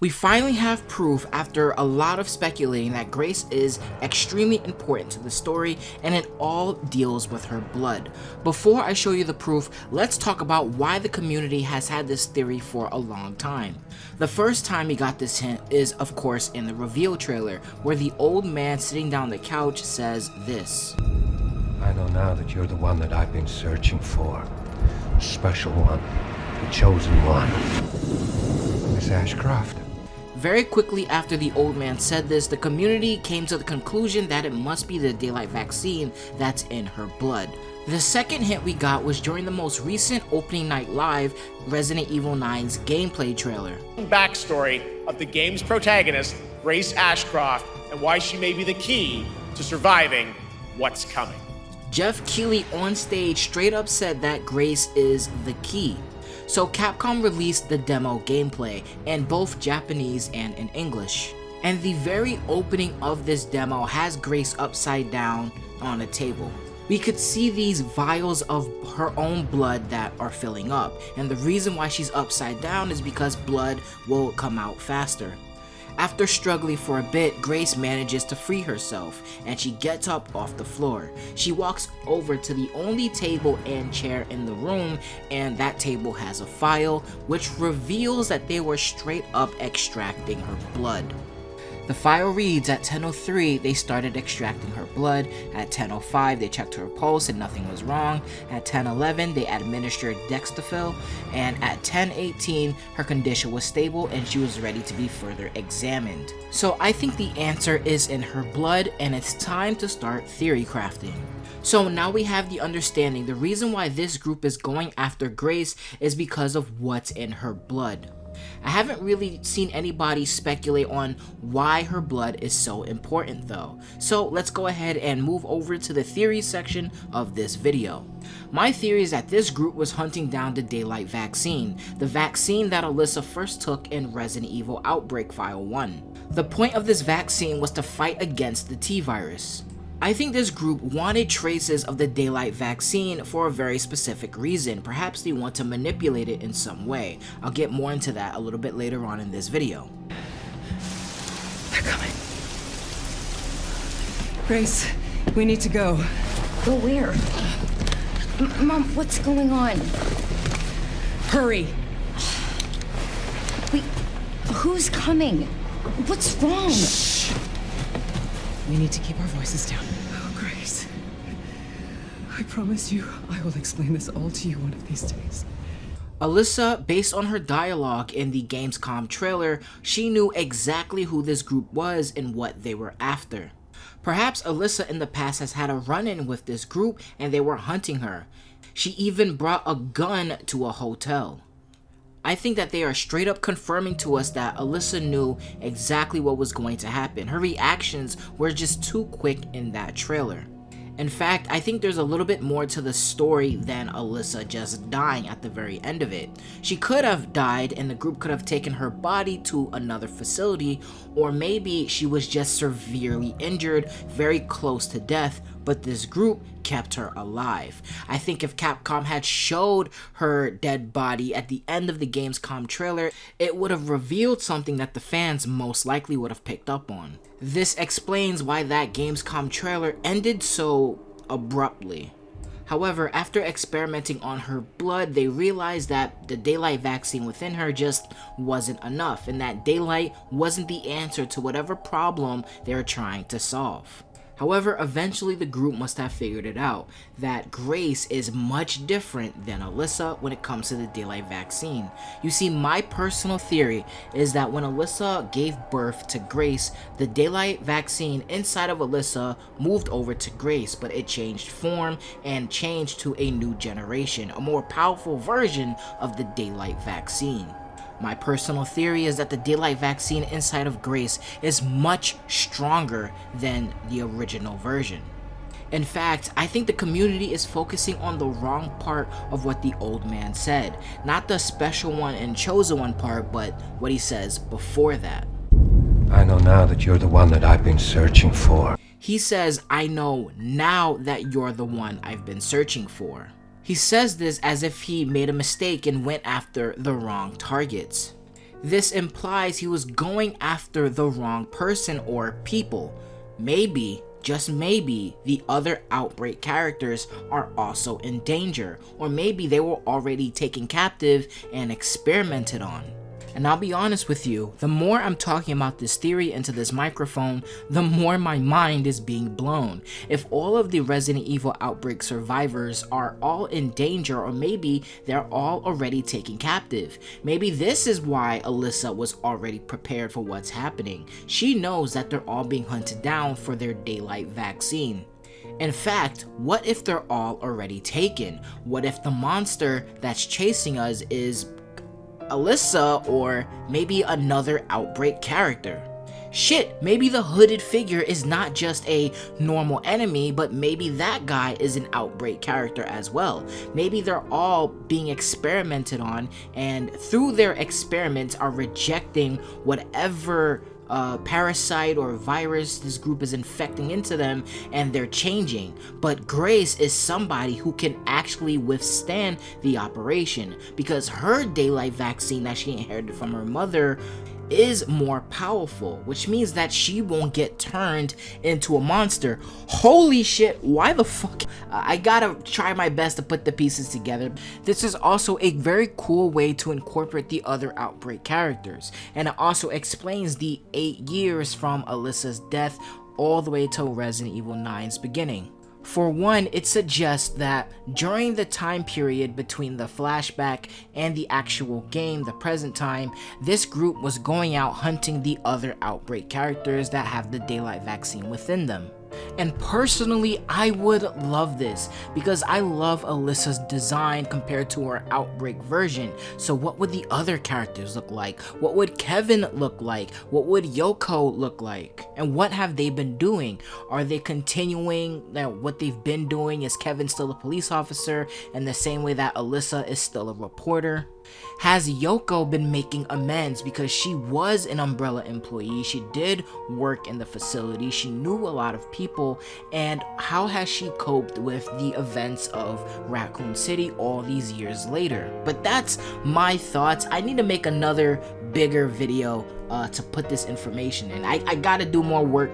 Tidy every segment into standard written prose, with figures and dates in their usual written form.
We finally have proof after a lot of speculating that Grace is extremely important to the story, and it all deals with her blood. Before I show you the proof, let's talk about why the community has had this theory for a long time. The first time we got this hint is of course in the reveal trailer, where the old man sitting down the couch says this. I know now that you're the one that I've been searching for. The special one. The chosen one. Miss Ashcroft. Very quickly after the old man said this, the community came to the conclusion that it must be the daylight vaccine that's in her blood. The second hint we got was during the most recent opening night live Resident Evil 9's gameplay trailer. Backstory of the game's protagonist, Grace Ashcroft, and why she may be the key to surviving what's coming. Jeff Keighley on stage straight up said that Grace is the key. So Capcom released the demo gameplay in both Japanese and in English. And the very opening of this demo has Grace upside down on a table. We could see these vials of her own blood that are filling up, and the reason why she's upside down is because blood will come out faster. After struggling for a bit, Grace manages to free herself, and she gets up off the floor. She walks over to the only table and chair in the room, and that table has a file, which reveals that they were straight up extracting her blood. The file reads, at 10:03 they started extracting her blood, at 10:05 they checked her pulse and nothing was wrong, at 10:11 they administered Dextafil, and at 10:18 her condition was stable and she was ready to be further examined. So I think the answer is in her blood, and it's time to start theory crafting. So now we have the understanding the reason why this group is going after Grace is because of what's in her blood. I haven't really seen anybody speculate on why her blood is so important though, so let's go ahead and move over to the theory section of this video. My theory is that this group was hunting down the daylight vaccine, the vaccine that Alyssa first took in Resident Evil Outbreak File 1. The point of this vaccine was to fight against the T-virus. I think this group wanted traces of the daylight vaccine for a very specific reason. Perhaps they want to manipulate it in some way. I'll get more into that a little bit later on in this video. They're coming. Grace, we need to go. Go where? Mom, what's going on? Hurry! Wait, who's coming? What's wrong? Shh. We need to keep our voices down. Oh, Grace. I promise you, I will explain this all to you one of these days. Alyssa, based on her dialogue in the Gamescom trailer, she knew exactly who this group was and what they were after. Perhaps Alyssa in the past has had a run-in with this group and they were hunting her. She even brought a gun to a hotel. I think that they are straight up confirming to us that Alyssa knew exactly what was going to happen. Her reactions were just too quick in that trailer. In fact, I think there's a little bit more to the story than Alyssa just dying at the very end of it. She could have died and the group could have taken her body to another facility, or maybe she was just severely injured, very close to death, but this group kept her alive. I think if Capcom had showed her dead body at the end of the Gamescom trailer, it would have revealed something that the fans most likely would have picked up on. This explains why that Gamescom trailer ended so abruptly. However, after experimenting on her blood, they realized that the daylight vaccine within her just wasn't enough, and that daylight wasn't the answer to whatever problem they were trying to solve. However, eventually the group must have figured it out, that Grace is much different than Alyssa when it comes to the daylight vaccine. You see, my personal theory is that when Alyssa gave birth to Grace, the daylight vaccine inside of Alyssa moved over to Grace, but it changed form and changed to a new generation, a more powerful version of the daylight vaccine. My personal theory is that the daylight vaccine inside of Grace is much stronger than the original version. In fact, I think the community is focusing on the wrong part of what the old man said. Not the special one and chosen one part, but what he says before that. I know now that you're the one that I've been searching for. He says, I know now that you're the one I've been searching for. He says this as if he made a mistake and went after the wrong targets. This implies he was going after the wrong person or people. Maybe, just maybe, the other Outbreak characters are also in danger, or maybe they were already taken captive and experimented on. And I'll be honest with you, the more I'm talking about this theory into this microphone, the more my mind is being blown. If all of the Resident Evil Outbreak survivors are all in danger, or maybe they're all already taken captive, maybe this is why Alyssa was already prepared for what's happening. She knows that they're all being hunted down for their daylight vaccine. In fact, what if they're all already taken? What if the monster that's chasing us is Alyssa, or maybe another Outbreak character? Shit, maybe the hooded figure is not just a normal enemy, but maybe that guy is an Outbreak character as well. Maybe they're all being experimented on, and through their experiments are rejecting whatever parasite or virus this group is infecting into them, and they're changing. But Grace is somebody who can actually withstand the operation, because her daylight vaccine that she inherited from her mother is more powerful, which means that she won't get turned into a monster. Holy shit, why the fuck? I gotta try my best to put the pieces together. This is also a very cool way to incorporate the other Outbreak characters, and it also explains the 8 years from Alyssa's death all the way till Resident Evil 9's beginning. For one, it suggests that during the time period between the flashback and the actual game, the present time, this group was going out hunting the other Outbreak characters that have the daylight vaccine within them. And personally, I would love this, because I love Alyssa's design compared to her Outbreak version. So what would the other characters look like? What would Kevin look like? What would Yoko look like? And what have they been doing? Are they continuing what they've been doing? Is Kevin still a police officer in the same way that Alyssa is still a reporter? Has Yoko been making amends, because she was an Umbrella employee, she did work in the facility, she knew a lot of people, and how has she coped with the events of Raccoon City all these years later? But that's my thoughts. I need to make another bigger video to put this information in. I gotta do more work.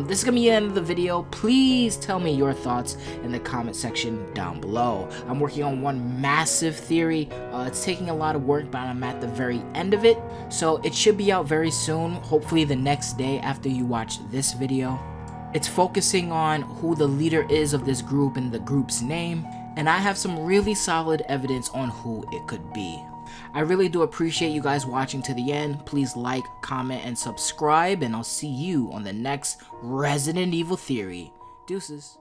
This is gonna be the end of the video. Please tell me your thoughts in the comment section down below. I'm working on one massive theory. It's taking a lot of work, but I'm at the very end of it, so it should be out very soon, hopefully the next day after you watch this video. It's focusing on who the leader is of this group and the group's name, and I have some really solid evidence on who it could be. I really do appreciate you guys watching to the end. Please like, comment, and subscribe, and I'll see you on the next Resident Evil theory. Deuces.